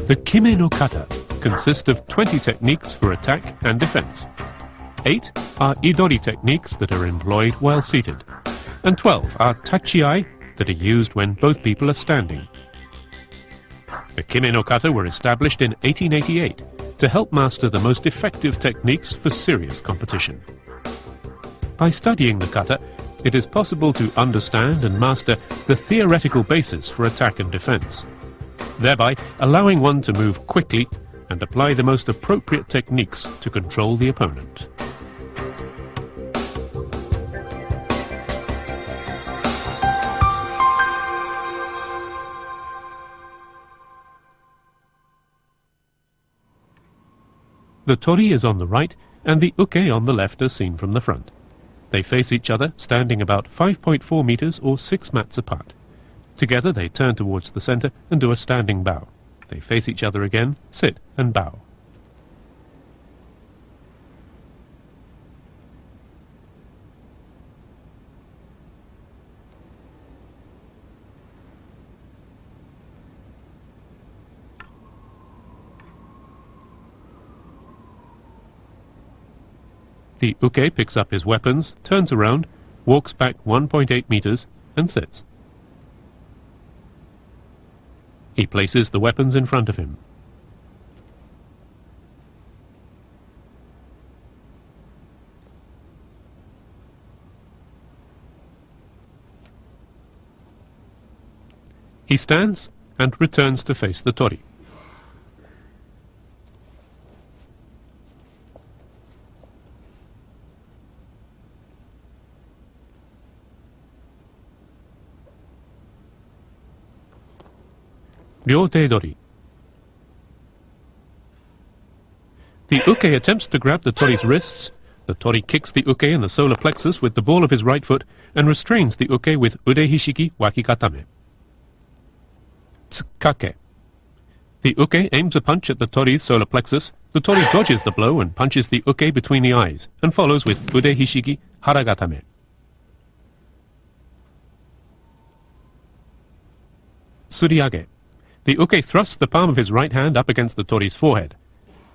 The Kime no kata consist of 20 techniques for attack and defense. 8 are idori techniques that are employed while seated, and 12 are tachiai that are used when both people are standing. The Kime no kata were established in 1888 to help master the most effective techniques for serious competition. By studying the kata, it is possible to understand and master the theoretical basis for attack and defense, thereby allowing one to move quickly and apply the most appropriate techniques to control the opponent. The tori is on the right and the uke on the left as seen from the front. They face each other, standing about 5.4 meters or 6 mats apart. Together they turn towards the center and do a standing bow. They face each other again, sit and bow. The uke picks up his weapons, turns around, walks back 1.8 meters and sits. He places the weapons in front of him. He stands and returns to face the tori. Ryote dori. The uke attempts to grab the tori's wrists. The tori kicks the uke in the solar plexus with the ball of his right foot and restrains the uke with ude hishiki wakikatame. Tsukake. The uke aims a punch at the tori's solar plexus. The tori dodges the blow and punches the uke between the eyes and follows with ude hishiki haragatame. Suriage. The uke thrusts the palm of his right hand up against the tori's forehead.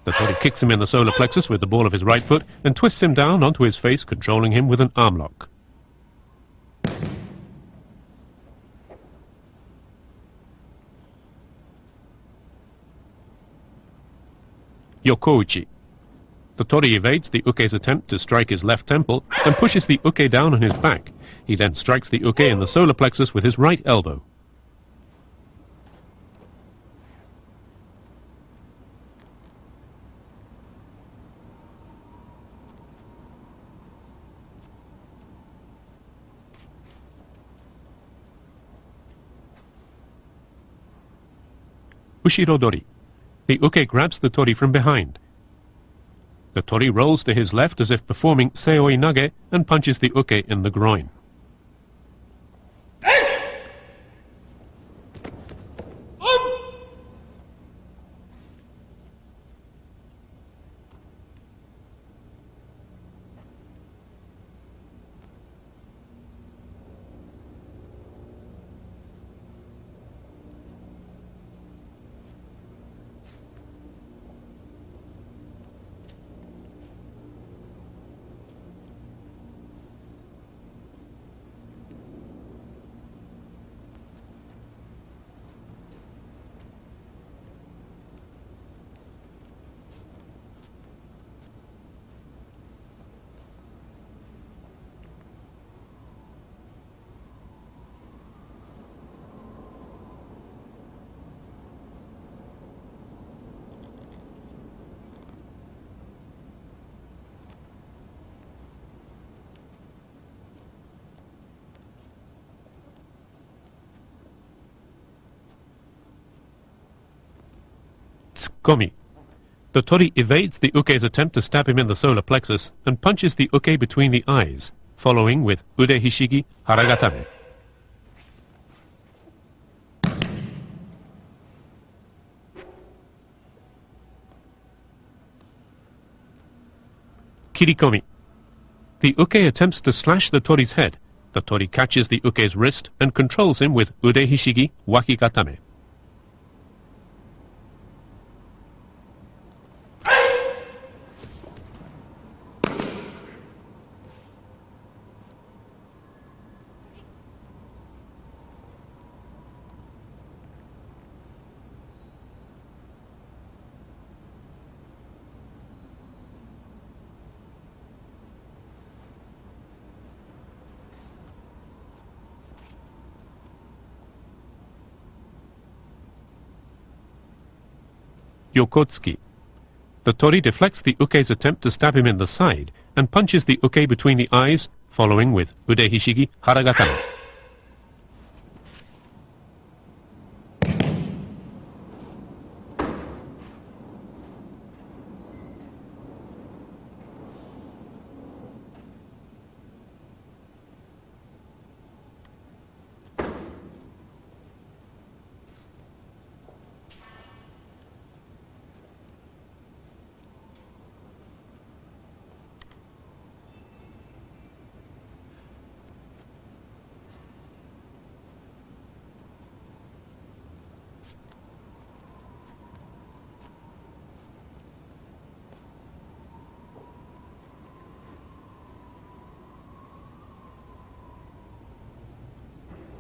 The tori kicks him in the solar plexus with the ball of his right foot and twists him down onto his face, controlling him with an arm lock. Yokouchi. The tori evades the uke's attempt to strike his left temple and pushes the uke down on his back. He then strikes the uke in the solar plexus with his right elbow. Ushirodori. The uke grabs the tori from behind. The tori rolls to his left as if performing seoi nage and punches the uke in the groin. Tsukomi. The tori evades the uke's attempt to stab him in the solar plexus and punches the uke between the eyes, following with ude hishigi haragatame. Kirikomi. The uke attempts to slash the tori's head. The tori catches the uke's wrist and controls him with ude hishigi wakigatame. Yokotsuki. The tori deflects the uke's attempt to stab him in the side and punches the uke between the eyes, following with ude hishigi haragatame.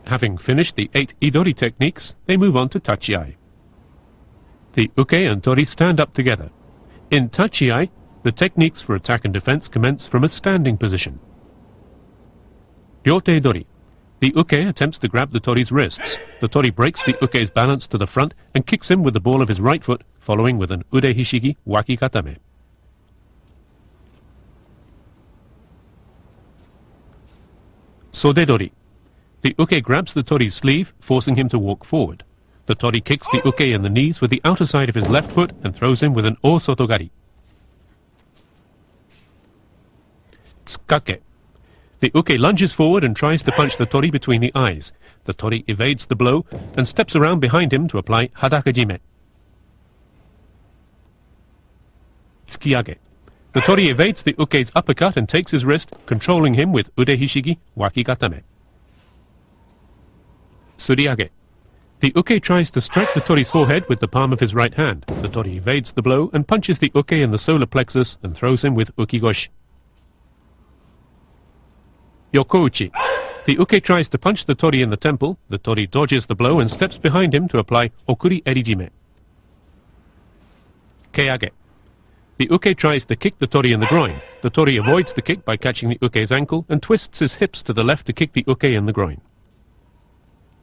Having finished the 8 idori techniques, they move on to tachi-ai. The uke and tori stand up together. In tachi-ai, the techniques for attack and defense commence from a standing position. Ryote dori. The uke attempts to grab the tori's wrists. The tori breaks the uke's balance to the front and kicks him with the ball of his right foot, following with an ude hishigi wakigatame. Sode dori. The uke grabs the tori's sleeve, forcing him to walk forward. The tori kicks the uke in the knees with the outer side of his left foot and throws him with an o sotogari. Tsukake. The uke lunges forward and tries to punch the tori between the eyes. The tori evades the blow and steps around behind him to apply hadakajime. Tsukiage. The tori evades the uke's uppercut and takes his wrist, controlling him with ude hishigi wakigatame. Suriage. The uke tries to strike the tori's forehead with the palm of his right hand. The tori evades the blow and punches the uke in the solar plexus and throws him with ukigoshi. Yokouchi. The uke tries to punch the tori in the temple. The tori dodges the blow and steps behind him to apply okuri erijime. Keiage. The uke tries to kick the tori in the groin. The tori avoids the kick by catching the uke's ankle and twists his hips to the left to kick the uke in the groin.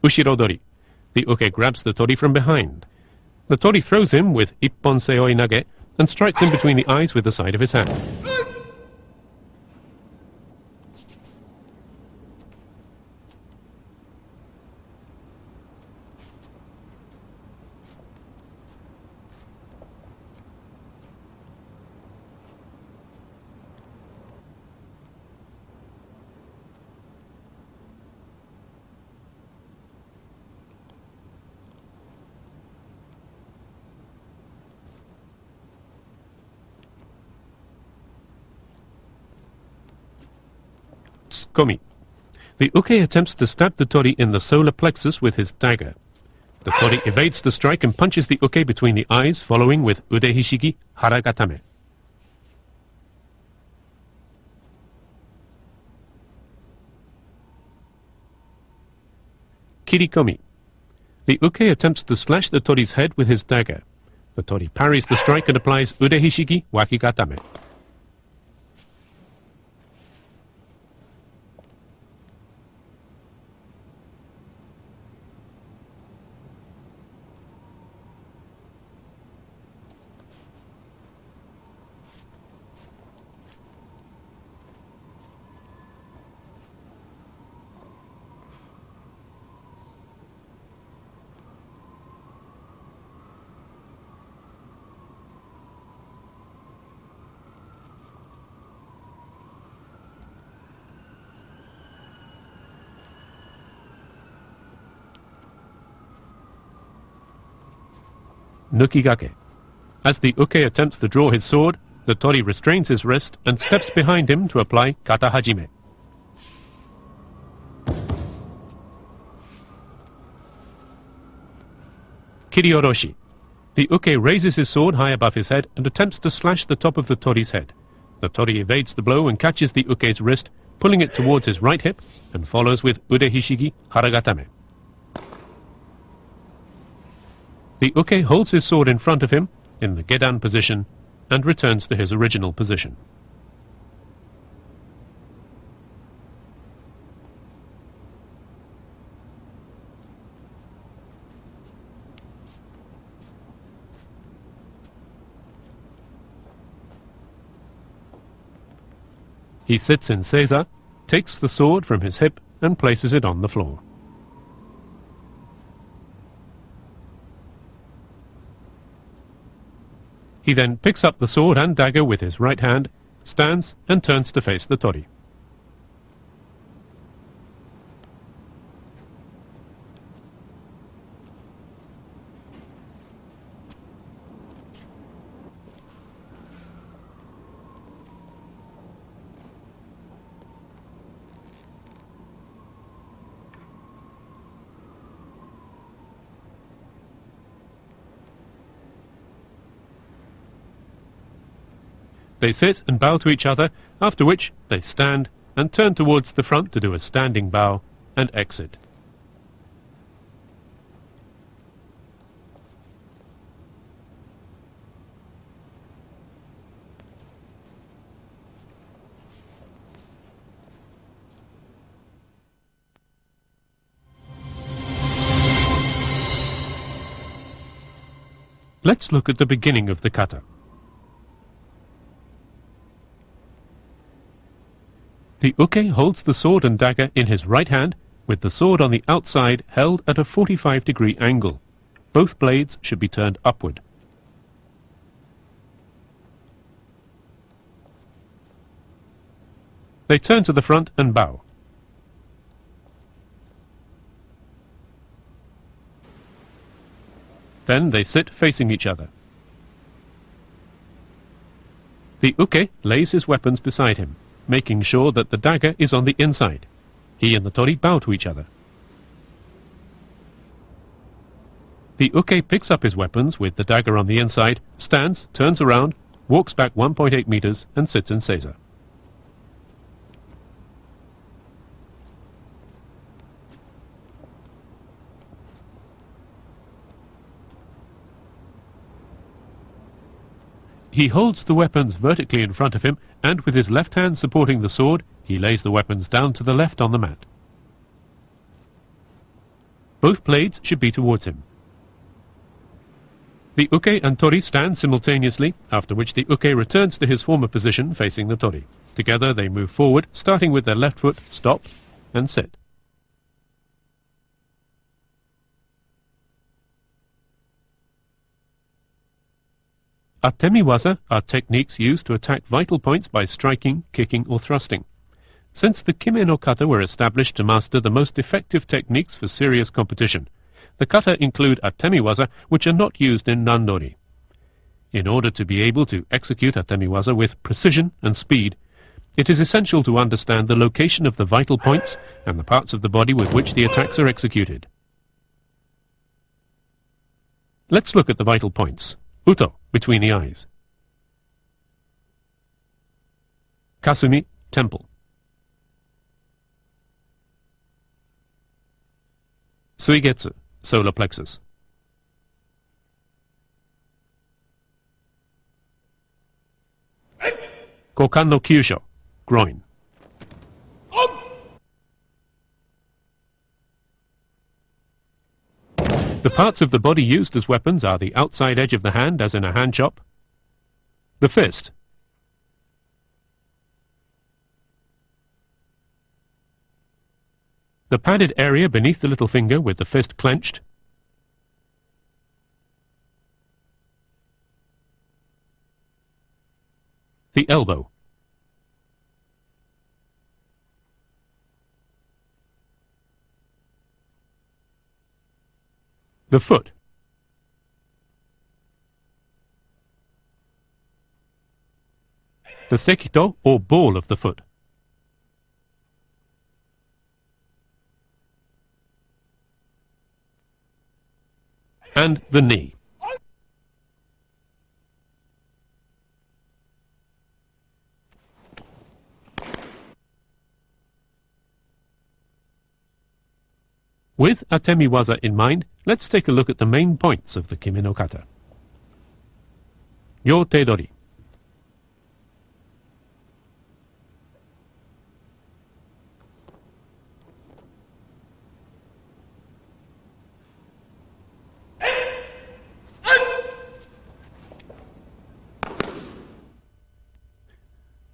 Ushirodori. The uke grabs the tori from behind. The tori throws him with ippon seoi nage and strikes him between the eyes with the side of his hand. Tsukomi. The uke attempts to stab the tori in the solar plexus with his dagger. The tori evades the strike and punches the uke between the eyes, following with ude hishigi haragatame. Kirikomi. The uke attempts to slash the tori's head with his dagger. The tori parries the strike and applies ude hishigi wakigatame. Nukigake. As the uke attempts to draw his sword, The tori restrains his wrist and steps behind him to apply kata hajime. Kirioroshi. The uke raises his sword high above his head and attempts to slash the top of the tori's head. The tori evades the blow and catches the uke's wrist, pulling it towards his right hip, and follows with ude hishigi haragatame. The uke holds his sword in front of him, in the gedan position, and returns to his original position. He sits in seiza, takes the sword from his hip and places it on the floor. He then picks up the sword and dagger with his right hand, stands and turns to face the tori. They sit and bow to each other, after which they stand and turn towards the front to do a standing bow and exit. Let's look at the beginning of the kata. The uke holds the sword and dagger in his right hand, with the sword on the outside held at a 45-degree angle. Both blades should be turned upward. They turn to the front and bow. Then they sit facing each other. The uke lays his weapons beside him, making sure that the dagger is on the inside. He and the tori bow to each other. The uke picks up his weapons with the dagger on the inside, stands, turns around, walks back 1.8 meters and sits in seiza. He holds the weapons vertically in front of him, and with his left hand supporting the sword, he lays the weapons down to the left on the mat. Both blades should be towards him. The uke and tori stand simultaneously, after which the uke returns to his former position facing the tori. Together they move forward, starting with their left foot, stop, and sit. Atemiwaza are techniques used to attack vital points by striking, kicking or thrusting. Since the Kime no kata were established to master the most effective techniques for serious competition, the kata include atemiwaza which are not used in nandori. In order to be able to execute atemiwaza with precision and speed, it is essential to understand the location of the vital points and the parts of the body with which the attacks are executed. Let's look at the vital points. Uto, between the eyes. Kasumi, temple. Suigetsu, solar plexus. Kokan no Kyusho, groin. The parts of the body used as weapons are the outside edge of the hand, as in a hand chop, the fist, the padded area beneath the little finger with the fist clenched, the elbow, the foot, the sekito or ball of the foot. And the knee. With atemi waza in mind, let's take a look at the main points of the Kime no kata. Yotedori.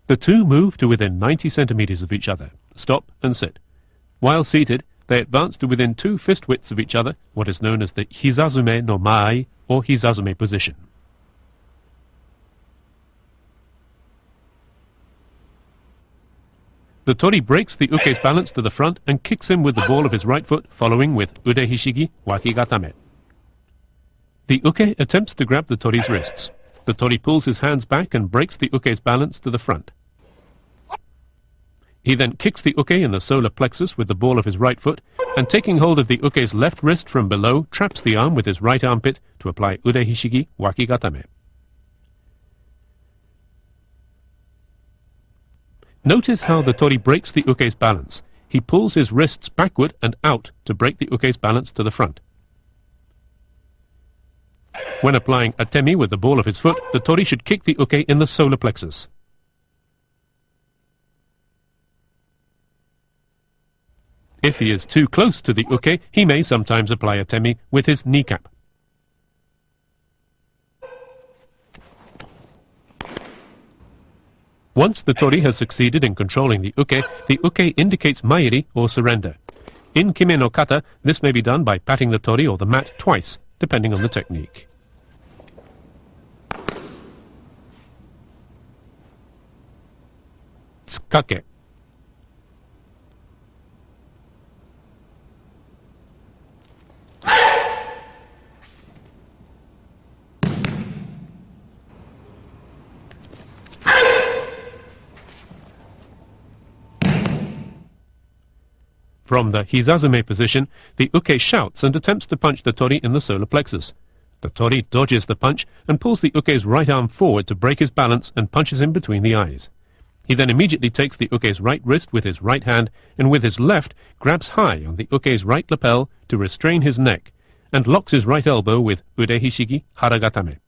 The two move to within 90 centimeters of each other, stop and sit. While seated, they advance to within 2 fist widths of each other, what is known as the hizazume no mai or hizazume position. The tori breaks the uke's balance to the front and kicks him with the ball of his right foot, following with ude hishigi wakigatame. The uke attempts to grab the tori's wrists. The tori pulls his hands back and breaks the uke's balance to the front. He then kicks the uke in the solar plexus with the ball of his right foot, and taking hold of the uke's left wrist from below, traps the arm with his right armpit to apply ude hishigi wakigatame. Notice how the tori breaks the uke's balance. He pulls his wrists backward and out to break the uke's balance to the front. When applying atemi with the ball of his foot, the tori should kick the uke in the solar plexus. If he is too close to the uke, he may sometimes apply atemi with his kneecap. Once the tori has succeeded in controlling the uke indicates mairi or surrender. In Kime no kata, this may be done by patting the tori or the mat twice, depending on the technique. Tsukake. From the hizazume position, the uke shouts and attempts to punch the tori in the solar plexus. The tori dodges the punch and pulls the uke's right arm forward to break his balance and punches him between the eyes. He then immediately takes the uke's right wrist with his right hand and with his left grabs high on the uke's right lapel to restrain his neck and locks his right elbow with ude hishigi haragatame.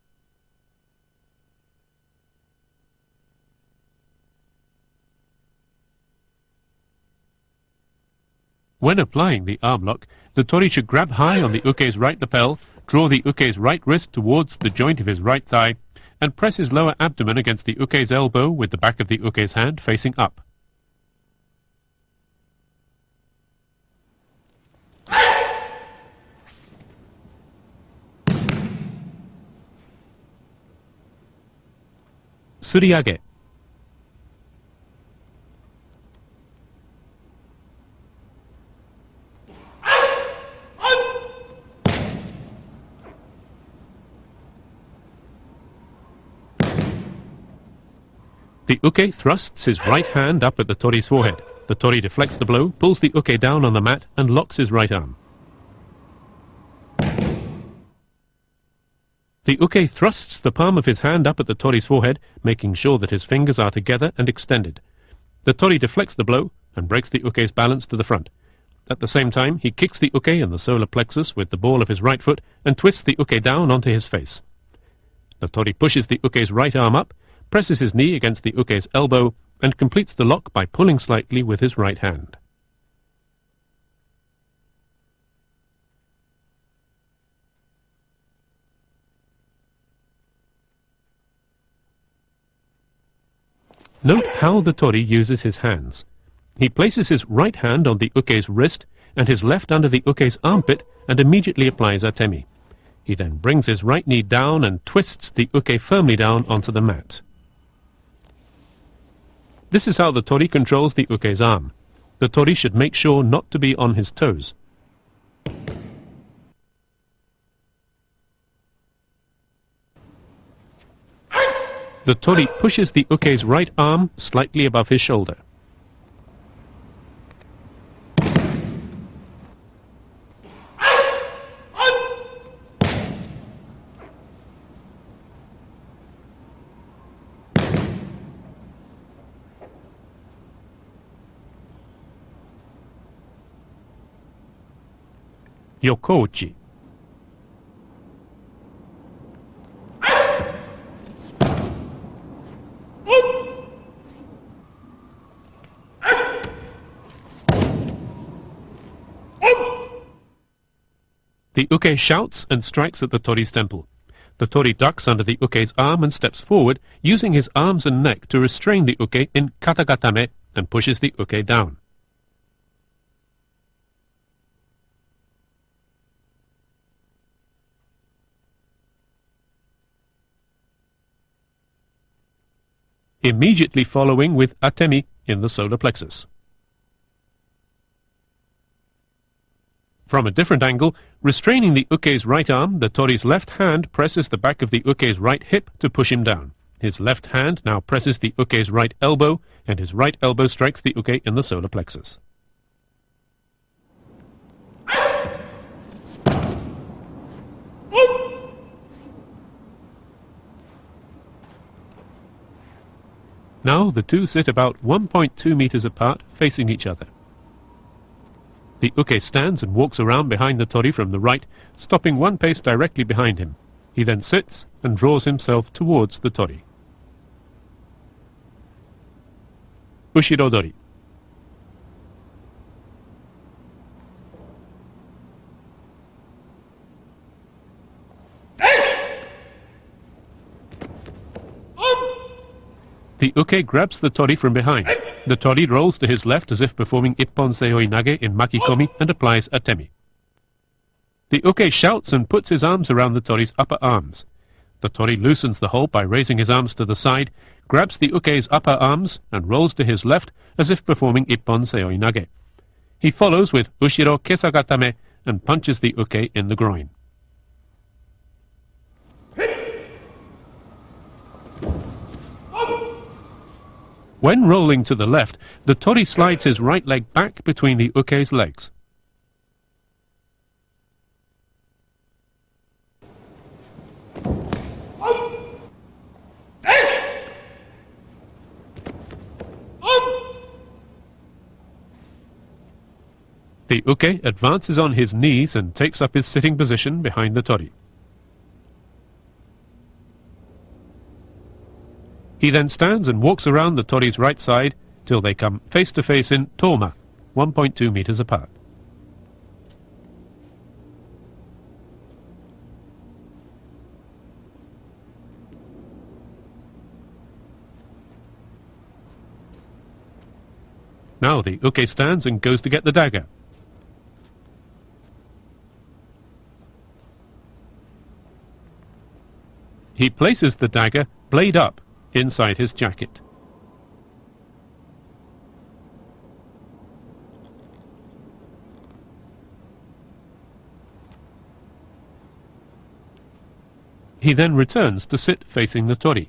When applying the arm lock, the tori should grab high on the uke's right lapel, draw the uke's right wrist towards the joint of his right thigh, and press his lower abdomen against the uke's elbow with the back of the uke's hand facing up. Suriage. The uke thrusts his right hand up at the tori's forehead. The tori deflects the blow, pulls the uke down on the mat, and locks his right arm. The uke thrusts the palm of his hand up at the tori's forehead, making sure that his fingers are together and extended. The tori deflects the blow and breaks the uke's balance to the front. At the same time, he kicks the uke in the solar plexus with the ball of his right foot and twists the uke down onto his face. The tori pushes the uke's right arm up, presses his knee against the uke's elbow, and completes the lock by pulling slightly with his right hand. Note how the tori uses his hands. He places his right hand on the uke's wrist and his left under the uke's armpit and immediately applies atemi. He then brings his right knee down and twists the uke firmly down onto the mat. This is how the tori controls the uke's arm. The tori should make sure not to be on his toes. The tori pushes the uke's right arm slightly above his shoulder. Yokouchi. The uke shouts and strikes at the tori's temple. The tori ducks under the uke's arm and steps forward, using his arms and neck to restrain the uke in kata and pushes the uke down. Immediately following with atemi in the solar plexus. From a different angle, restraining the uke's right arm, the tori's left hand presses the back of the uke's right hip to push him down. His left hand now presses the uke's right elbow, and his right elbow strikes the uke in the solar plexus. Now the two sit about 1.2 meters apart, facing each other. The uke stands and walks around behind the tori from the right, stopping one pace directly behind him. He then sits and draws himself towards the tori. Ushirodori. The uke grabs the tori from behind. The tori rolls to his left as if performing ippon seoi nage in makikomi and applies atemi. The uke shouts and puts his arms around the tori's upper arms. The tori loosens the hold by raising his arms to the side, grabs the uke's upper arms and rolls to his left as if performing ippon seoi nage. He follows with ushiro kesagatame and punches the uke in the groin. When rolling to the left, the tori slides his right leg back between the uke's legs. The uke advances on his knees and takes up his sitting position behind the tori. He then stands and walks around the tori's right side till they come face to face in toma, 1.2 meters apart. Now the uke stands and goes to get the dagger. He places the dagger, blade up, inside his jacket. He then returns to sit facing the tori.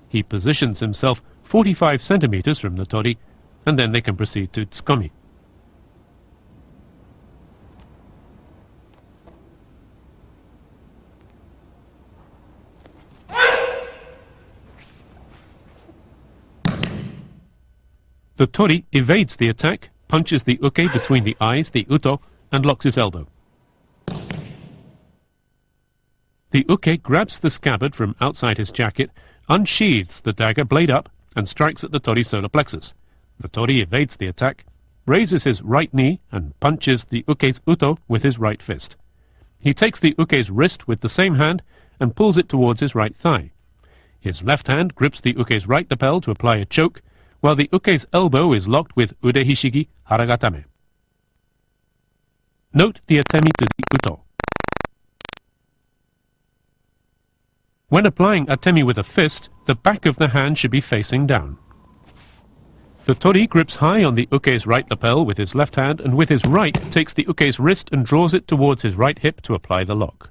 He positions himself 45 centimeters from the tori, and then they can proceed to tsukomi. The tori evades the attack, punches the uke between the eyes, the uto, and locks his elbow. The uke grabs the scabbard from outside his jacket, unsheathes the dagger blade up, and strikes at the tori's solar plexus. The tori evades the attack, raises his right knee, and punches the uke's uto with his right fist. He takes the uke's wrist with the same hand and pulls it towards his right thigh. His left hand grips the uke's right lapel to apply a choke, while the uke's elbow is locked with ude hishigi haragatame. Note the atemi to the uto. When applying atemi with a fist, the back of the hand should be facing down. The tori grips high on the uke's right lapel with his left hand and with his right takes the uke's wrist and draws it towards his right hip to apply the lock.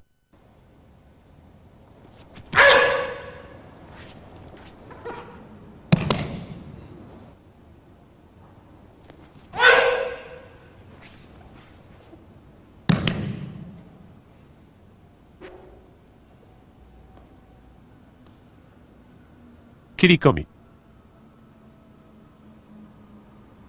kirikomi.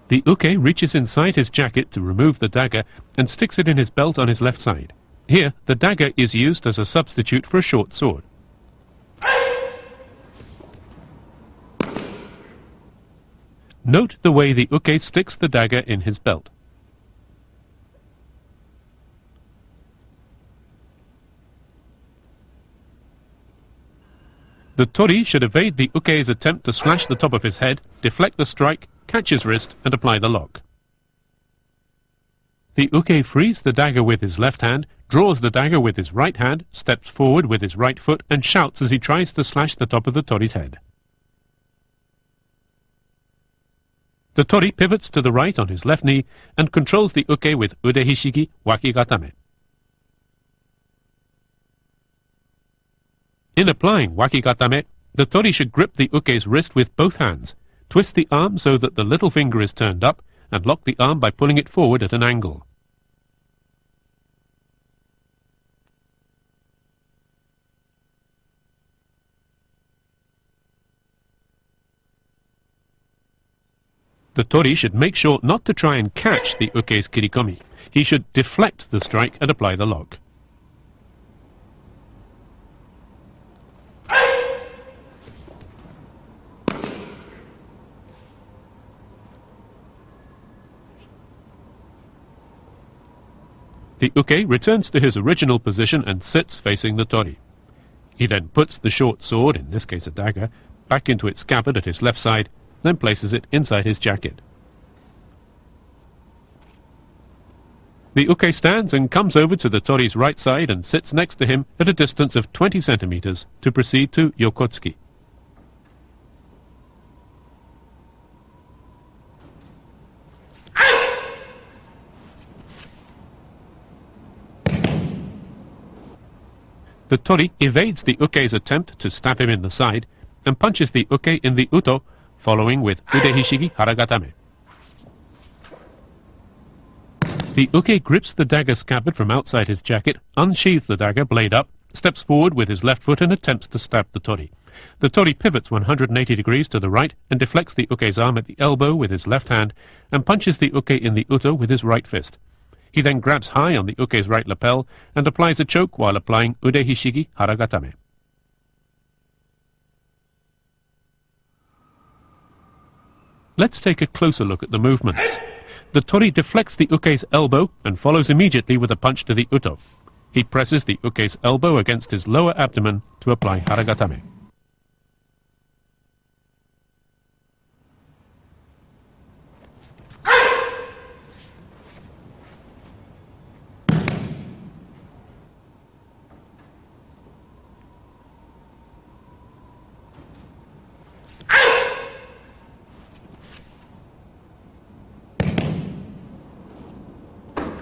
The uke reaches inside his jacket to remove the dagger and sticks it in his belt on his left side. Here, the dagger is used as a substitute for a short sword. Note the way the uke sticks the dagger in his belt. The tori should evade the uke's attempt to slash the top of his head, deflect the strike, catch his wrist, and apply the lock. The uke frees the dagger with his left hand, draws the dagger with his right hand, steps forward with his right foot, and shouts as he tries to slash the top of the tori's head. The tori pivots to the right on his left knee and controls the uke with ude hishigi wakigatame. In applying wakigatame, the tori should grip the uke's wrist with both hands, twist the arm so that the little finger is turned up, and lock the arm by pulling it forward at an angle. The tori should make sure not to try and catch the uke's kirikomi. He should deflect the strike and apply the lock. The uke returns to his original position and sits facing the tori. He then puts the short sword, in this case a dagger, back into its scabbard at his left side, then places it inside his jacket. The uke stands and comes over to the tori's right side and sits next to him at a distance of 20 centimeters to proceed to yokotsuki. The tori evades the uke's attempt to stab him in the side and punches the uke in the uto, following with ude hishigi haragatame. The uke grips the dagger scabbard from outside his jacket, unsheathes the dagger blade up, steps forward with his left foot and attempts to stab the tori. The tori pivots 180 degrees to the right and deflects the uke's arm at the elbow with his left hand and punches the uke in the uto with his right fist. He then grabs high on the uke's right lapel and applies a choke while applying ude hishigi haragatame. Let's take a closer look at the movements. The tori deflects the uke's elbow and follows immediately with a punch to the uto. He presses the uke's elbow against his lower abdomen to apply haragatame.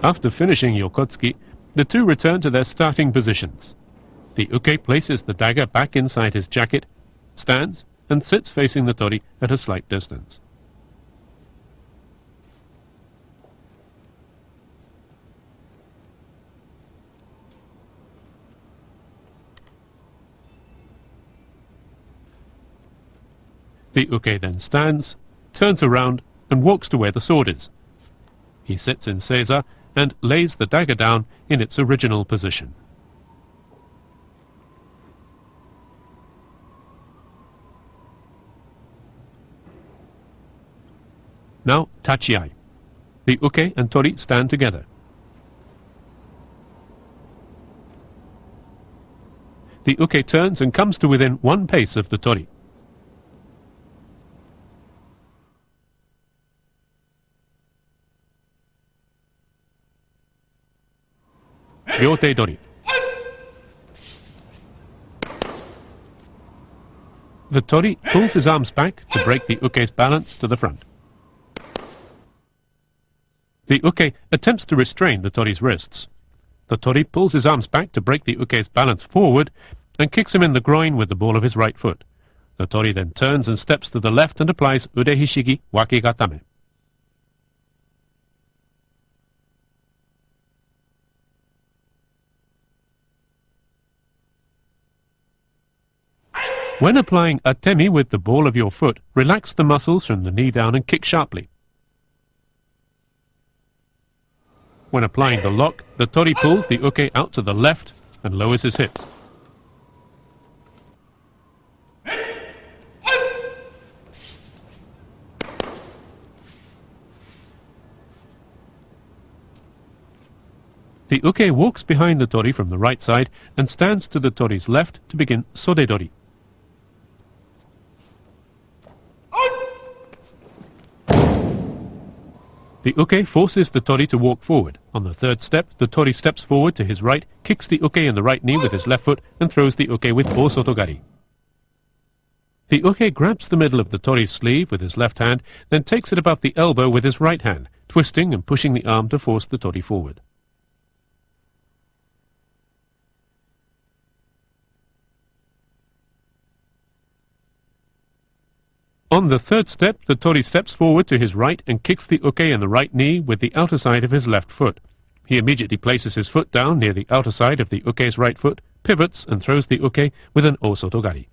After finishing yokotsuki, the two return to their starting positions. The uke places the dagger back inside his jacket, stands, and sits facing the tori at a slight distance. The uke then stands, turns around, and walks to where the sword is. He sits in seiza and lays the dagger down in its original position. Now tachiai. The uke and tori stand together. The uke turns and comes to within one pace of the tori. Ryote dori. The tori pulls his arms back to break the uke's balance to the front. The uke attempts to restrain the tori's wrists. The tori pulls his arms back to break the uke's balance forward and kicks him in the groin with the ball of his right foot. The tori then turns and steps to the left and applies ude hishigi wakigatame. When applying atemi with the ball of your foot, relax the muscles from the knee down and kick sharply. When applying the lock, the tori pulls the uke out to the left and lowers his hips. The uke walks behind the tori from the right side and stands to the tori's left to begin sodedori. The uke forces the tori to walk forward. On the third step, the tori steps forward to his right, kicks the uke in the right knee with his left foot, and throws the uke with osotogari. The uke grabs the middle of the tori's sleeve with his left hand, then takes it above the elbow with his right hand, twisting and pushing the arm to force the tori forward. On the third step, the tori steps forward to his right and kicks the uke in the right knee with the outer side of his left foot. He immediately places his foot down near the outer side of the uke's right foot, pivots and throws the uke with an osotogari.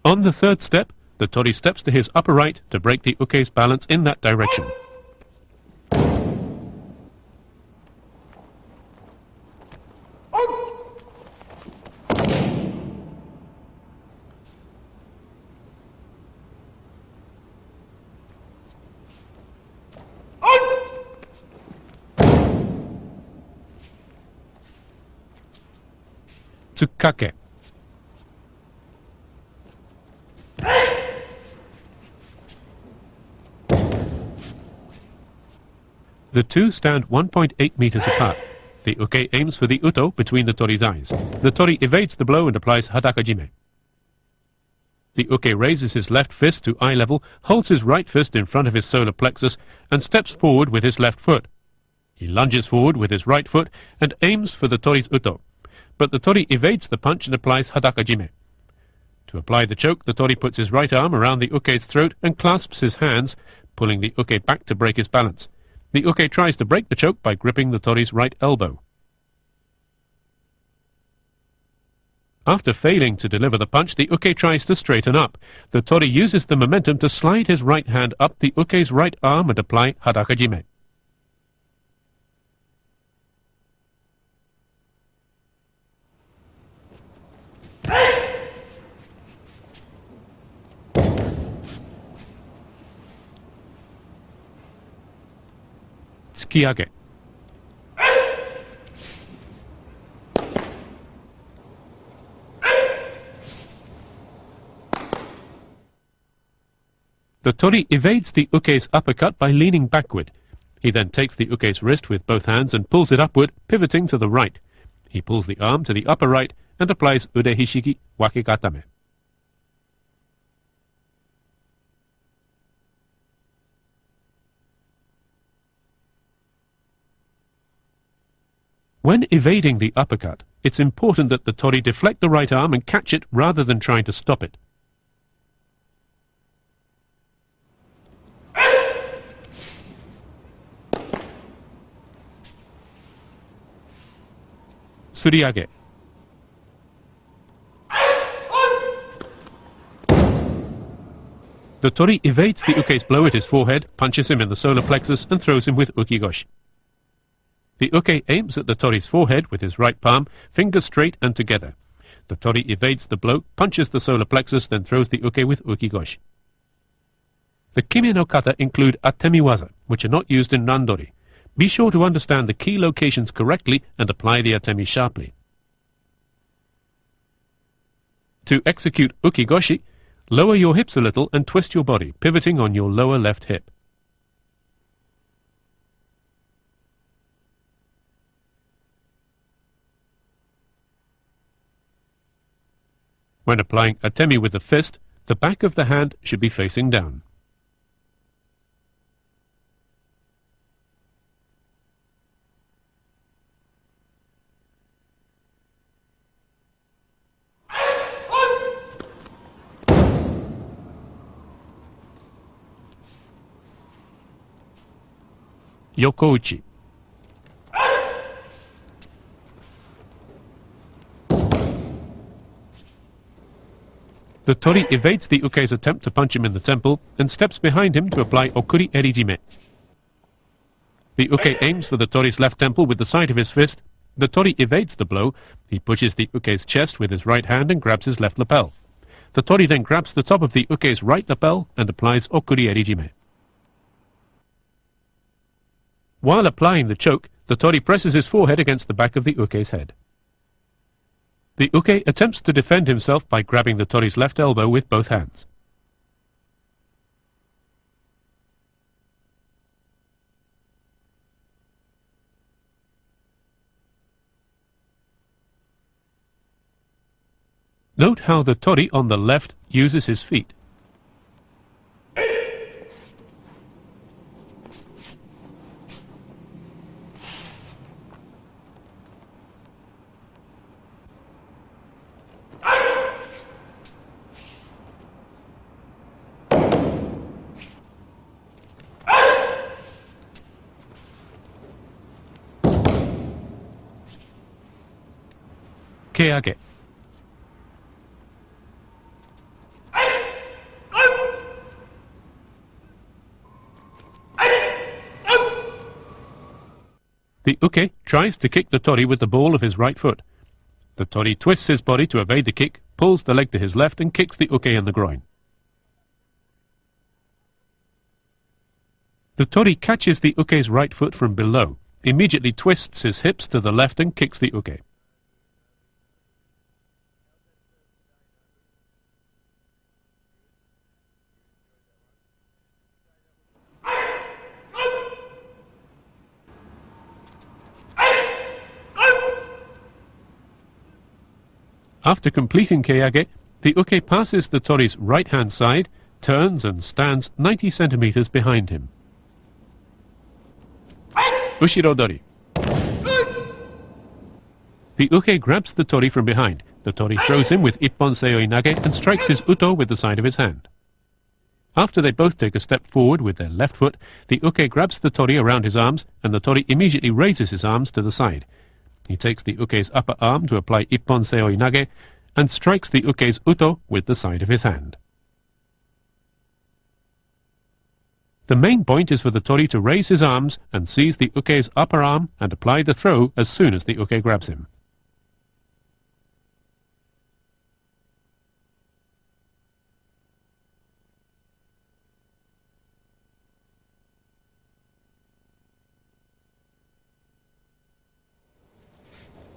On the third step, the tori steps to his upper right to break the uke's balance in that direction. Tsukake. The two stand 1.8 meters apart. The uke aims for the uto between the tori's eyes. The tori evades the blow and applies hadakajime. The uke raises his left fist to eye level, holds his right fist in front of his solar plexus, and steps forward with his left foot. He lunges forward with his right foot and aims for the tori's uto. But the tori evades the punch and applies hadakajime. To apply the choke, the tori puts his right arm around the uke's throat and clasps his hands, pulling the uke back to break his balance. The uke tries to break the choke by gripping the tori's right elbow. After failing to deliver the punch, the uke tries to straighten up. The tori uses the momentum to slide his right hand up the uke's right arm and apply hadakajime. Tsukiage. The tori evades the uke's uppercut by leaning backward. He then takes the uke's wrist with both hands and pulls it upward, pivoting to the right. He pulls the arm to the upper right and applies ude hishiki wakegatame. When evading the uppercut, it's important that the tori deflect the right arm and catch it rather than trying to stop it. Suriage. The tori evades the uke's blow at his forehead, punches him in the solar plexus and throws him with ukigoshi. The uke aims at the tori's forehead with his right palm, fingers straight and together. The tori evades the blow, punches the solar plexus, then throws the uke with ukigoshi. The kime no kata include atemi waza, which are not used in randori. Be sure to understand the key locations correctly and apply the atemi sharply. To execute ukigoshi, lower your hips a little and twist your body, pivoting on your lower left hip. When applying atemi with the fist, the back of the hand should be facing down. Yokouchi. The tori evades the uke's attempt to punch him in the temple and steps behind him to apply okuri erijime. The uke aims for the tori's left temple with the side of his fist. The tori evades the blow. He pushes the uke's chest with his right hand and grabs his left lapel. The tori then grabs the top of the uke's right lapel and applies okuri erijime. While applying the choke, the tori presses his forehead against the back of the uke's head. The uke attempts to defend himself by grabbing the tori's left elbow with both hands. Note how the tori on the left uses his feet. Keage. The uke tries to kick the tori with the ball of his right foot. The tori twists his body to evade the kick, pulls the leg to his left and kicks the uke in the groin. The tori catches the uke's right foot from below, immediately twists his hips to the left and kicks the uke. After completing keage, the uke passes the tori's right-hand side, turns and stands 90 centimeters behind him. Ushiro dori. The uke grabs the tori from behind. The tori throws him with ippon seoi nage and strikes his uto with the side of his hand. After they both take a step forward with their left foot, the uke grabs the tori around his arms and the tori immediately raises his arms to the side. He takes the uke's upper arm to apply ippon seoi nage and strikes the uke's uto with the side of his hand. The main point is for the tori to raise his arms and seize the uke's upper arm and apply the throw as soon as the uke grabs him.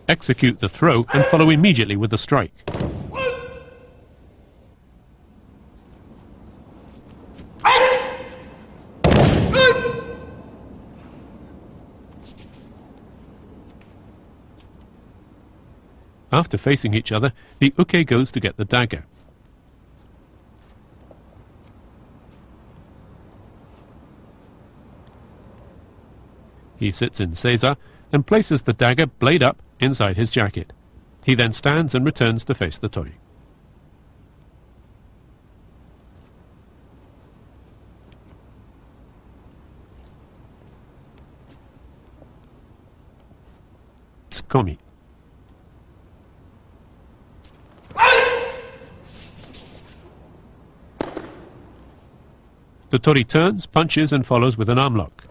Execute the throw and follow immediately with the strike. After facing each other, the uke goes to get the dagger. He sits in seiza and places the dagger blade up inside his jacket. He then stands and returns to face the tori. Tsukomi. The tori turns, punches and follows with an arm lock.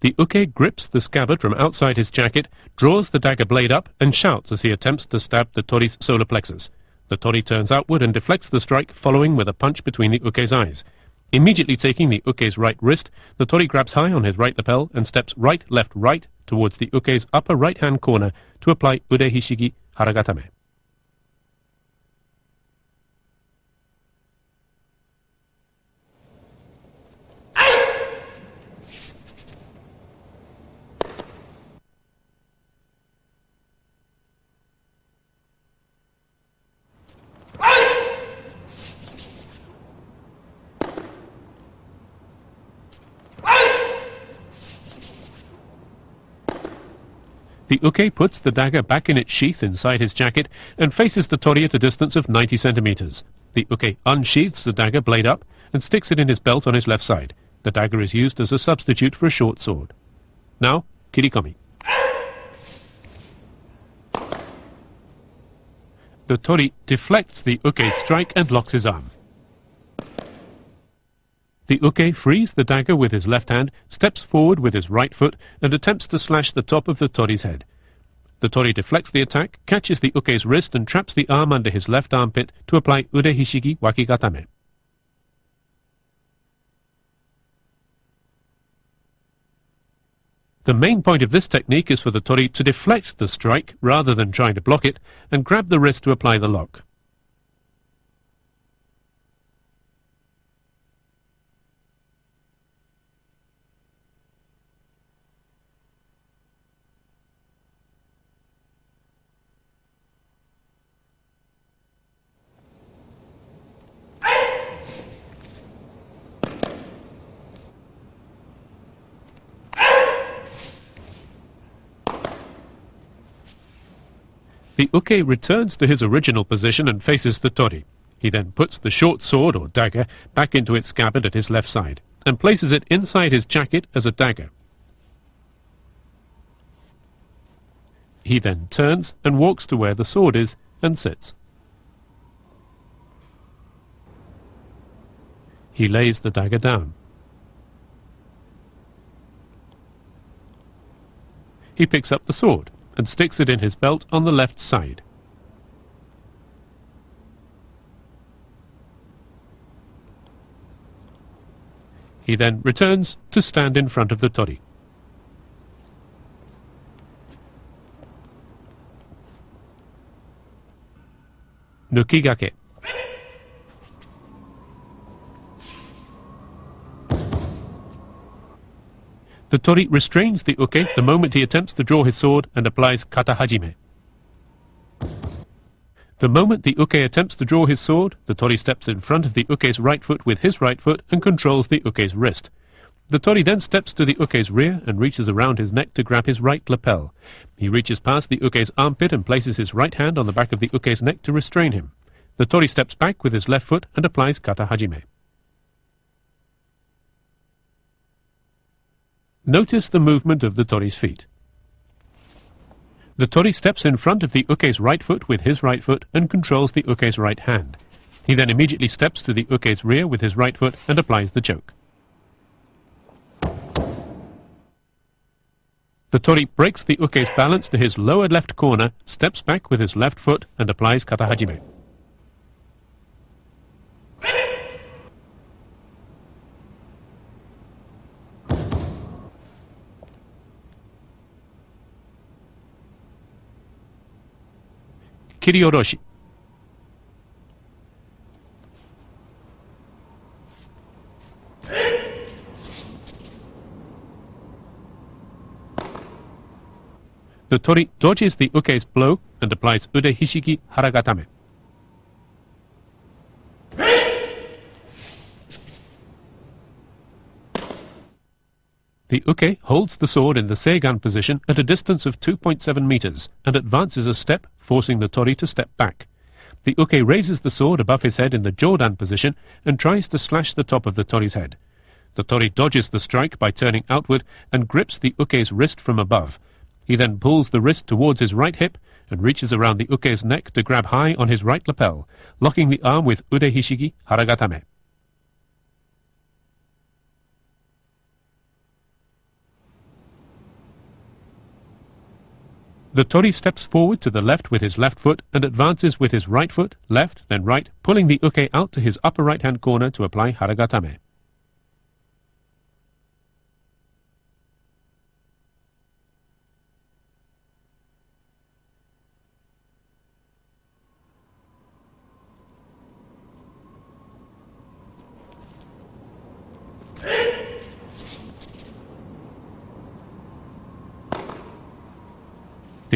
The uke grips the scabbard from outside his jacket, draws the dagger blade up and shouts as he attempts to stab the tori's solar plexus. The tori turns outward and deflects the strike, following with a punch between the uke's eyes. Immediately taking the uke's right wrist, the tori grabs high on his right lapel and steps right, left, right towards the uke's upper right-hand corner to apply ude hishigi haragatame. The uke puts the dagger back in its sheath inside his jacket and faces the tori at a distance of 90 centimeters. The uke unsheaths the dagger blade up and sticks it in his belt on his left side. The dagger is used as a substitute for a short sword. Now, kirikomi. The tori deflects the uke's strike and locks his arm. The uke frees the dagger with his left hand, steps forward with his right foot, and attempts to slash the top of the tori's head. The tori deflects the attack, catches the uke's wrist, and traps the arm under his left armpit to apply ude hishigi wakigatame. The main point of this technique is for the tori to deflect the strike rather than trying to block it, and grab the wrist to apply the lock. The uke returns to his original position and faces the tori. He then puts the short sword or dagger back into its scabbard at his left side and places it inside his jacket as a dagger. He then turns and walks to where the sword is and sits. He lays the dagger down. He picks up the sword and sticks it in his belt on the left side. He then returns to stand in front of the tori. Nukigake. The tori restrains the uke the moment he attempts to draw his sword and applies kata hajime. The moment the uke attempts to draw his sword, the tori steps in front of the uke's right foot with his right foot and controls the uke's wrist. The tori then steps to the uke's rear and reaches around his neck to grab his right lapel. He reaches past the uke's armpit and places his right hand on the back of the uke's neck to restrain him. The tori steps back with his left foot and applies kata hajime. Notice the movement of the tori's feet. The tori steps in front of the uke's right foot with his right foot and controls the uke's right hand. He then immediately steps to the uke's rear with his right foot and applies the choke. The tori breaks the uke's balance to his lower left corner, steps back with his left foot and applies kata hajime. Kirioroshi. The tori dodges the uke's blow and applies ude hishigi haragatame. The uke holds the sword in the seigan position at a distance of 2.7 meters and advances a step, forcing the tori to step back. The uke raises the sword above his head in the jodan position and tries to slash the top of the tori's head. The tori dodges the strike by turning outward and grips the uke's wrist from above. He then pulls the wrist towards his right hip and reaches around the uke's neck to grab high on his right lapel, locking the arm with ude hishigi haragatame. The tori steps forward to the left with his left foot and advances with his right foot, left, then right, pulling the uke out to his upper right-hand corner to apply haragatame.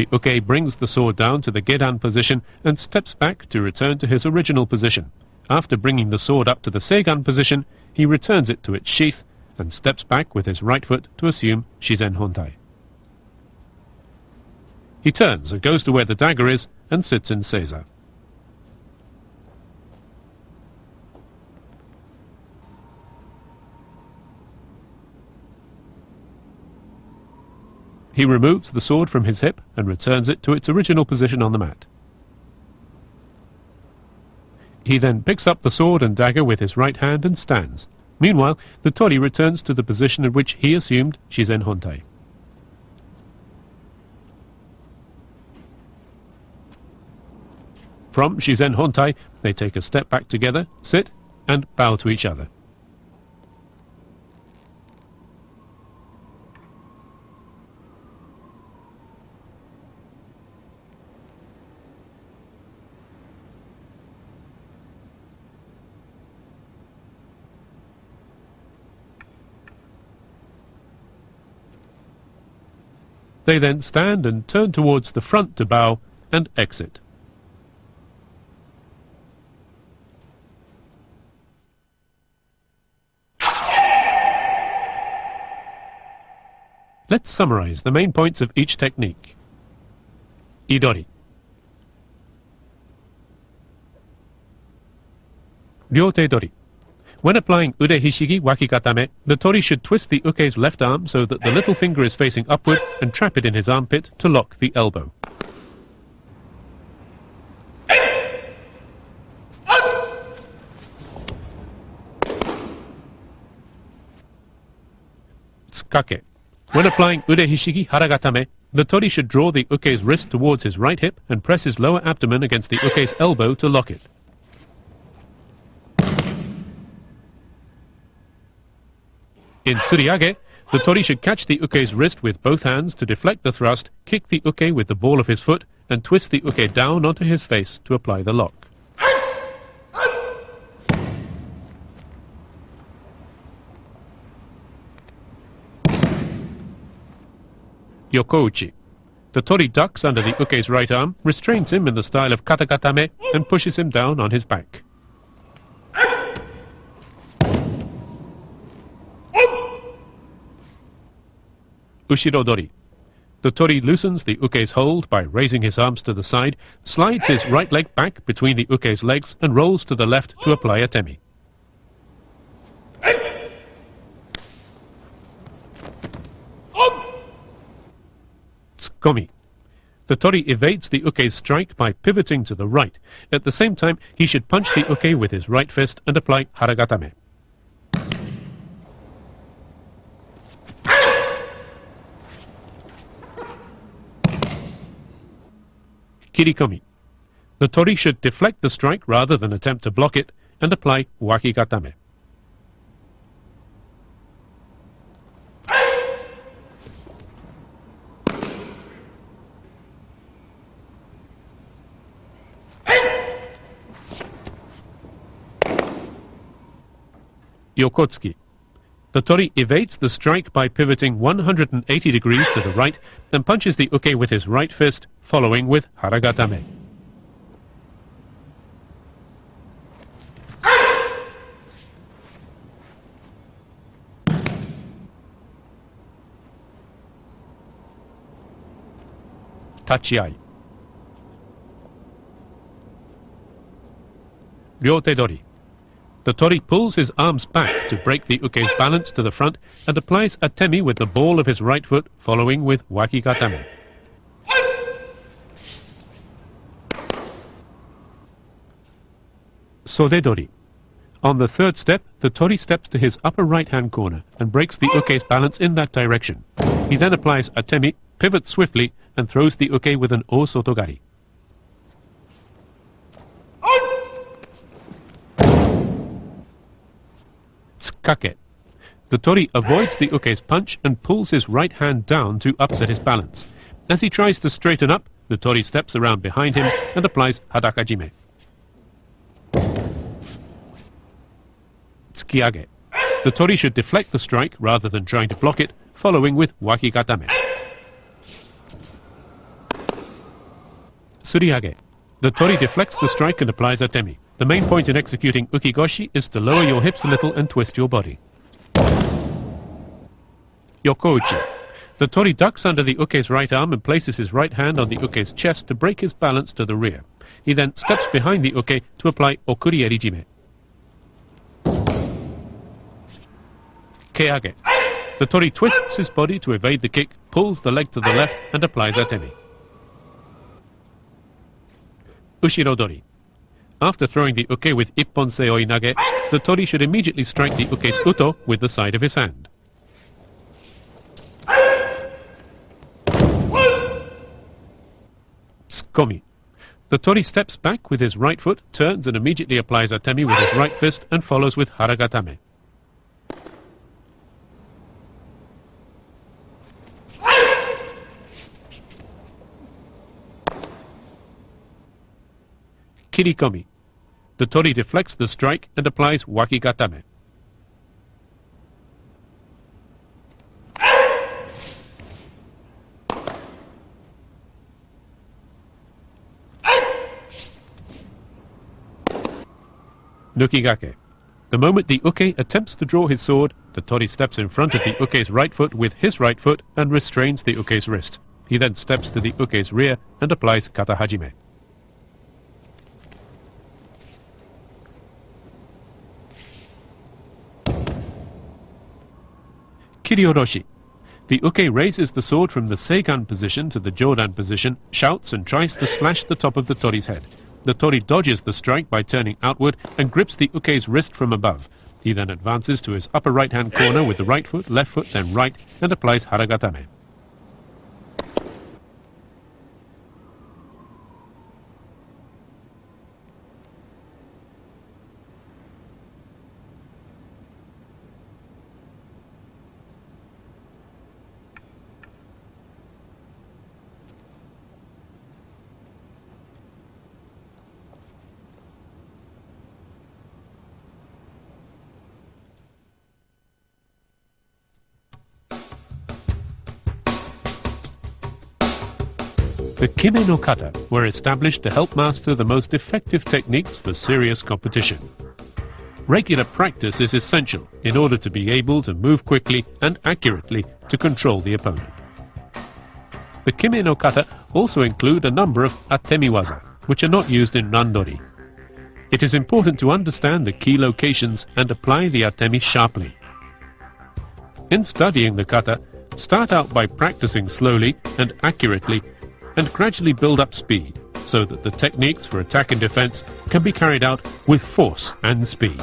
The uke brings the sword down to the gedan position and steps back to return to his original position. After bringing the sword up to the seigan position, he returns it to its sheath and steps back with his right foot to assume shizen hontai. He turns and goes to where the dagger is and sits in seiza. He removes the sword from his hip and returns it to its original position on the mat. He then picks up the sword and dagger with his right hand and stands. Meanwhile, the tori returns to the position at which he assumed Shizen Hontai. From Shizen Hontai, they take a step back together, sit, and bow to each other. They then stand and turn towards the front to bow and exit. Let's summarize the main points of each technique. Idori. Ryote dori. When applying ude hishigi wakikatame, the tori should twist the uke's left arm so that the little finger is facing upward and trap it in his armpit to lock the elbow. Tsukake. When applying ude hishigi haragatame, the tori should draw the uke's wrist towards his right hip and press his lower abdomen against the uke's elbow to lock it. In suriage, the tori should catch the uke's wrist with both hands to deflect the thrust, kick the uke with the ball of his foot, and twist the uke down onto his face to apply the lock. Yokouchi. The tori ducks under the uke's right arm, restrains him in the style of kata and pushes him down on his back. Ushirodori. The tori loosens the uke's hold by raising his arms to the side, slides his right leg back between the uke's legs and rolls to the left to apply a temi. Tsukomi. The tori evades the uke's strike by pivoting to the right. At the same time, he should punch the uke with his right fist and apply haragatame. Kirikomi. The tori should deflect the strike rather than attempt to block it and apply wakikatame. Yokotsuki. The tori evades the strike by pivoting 180 degrees to the right, then punches the uke with his right fist, following with haragatame. Tachiai. Ryote dori. The tori pulls his arms back to break the uke's balance to the front and applies a temi with the ball of his right foot, following with wakikatame. Sodedori. On the third step, the tori steps to his upper right-hand corner and breaks the uke's balance in that direction. He then applies a temi, pivots swiftly, and throws the uke with an o sotogari. Tsukake. The tori avoids the uke's punch and pulls his right hand down to upset his balance. As he tries to straighten up, the tori steps around behind him and applies hadakajime. Tsukiage. The tori should deflect the strike rather than trying to block it, following with wakikatame. Suriage. The tori deflects the strike and applies a temi. The main point in executing ukigoshi is to lower your hips a little and twist your body. Yokouchi. The tori ducks under the uke's right arm and places his right hand on the uke's chest to break his balance to the rear. He then steps behind the uke to apply okuri erijime. Keage. The tori twists his body to evade the kick, pulls the leg to the left and applies a temi. Ushirodori. After throwing the uke with ipponsei oinage, the tori should immediately strike the uke's uto with the side of his hand. Tsukomi. The tori steps back with his right foot, turns and immediately applies atemi with his right fist and follows with haragatame. Kirikomi. The tori deflects the strike and applies wakigatame. Nukigake. The moment the uke attempts to draw his sword, the tori steps in front of the uke's right foot with his right foot and restrains the uke's wrist. He then steps to the uke's rear and applies kata hajime. Kirioroshi. The uke raises the sword from the seigan position to the jodan position, shouts and tries to slash the top of the tori's head. The tori dodges the strike by turning outward and grips the uke's wrist from above. He then advances to his upper right-hand corner with the right foot, left foot, then right, and applies haragatame. The Kime no kata were established to help master the most effective techniques for serious competition. Regular practice is essential in order to be able to move quickly and accurately to control the opponent. The Kime no kata also include a number of atemiwaza, which are not used in randori. It is important to understand the key locations and apply the atemi sharply. In studying the kata, start out by practicing slowly and accurately and gradually build up speed so that the techniques for attack and defense can be carried out with force and speed.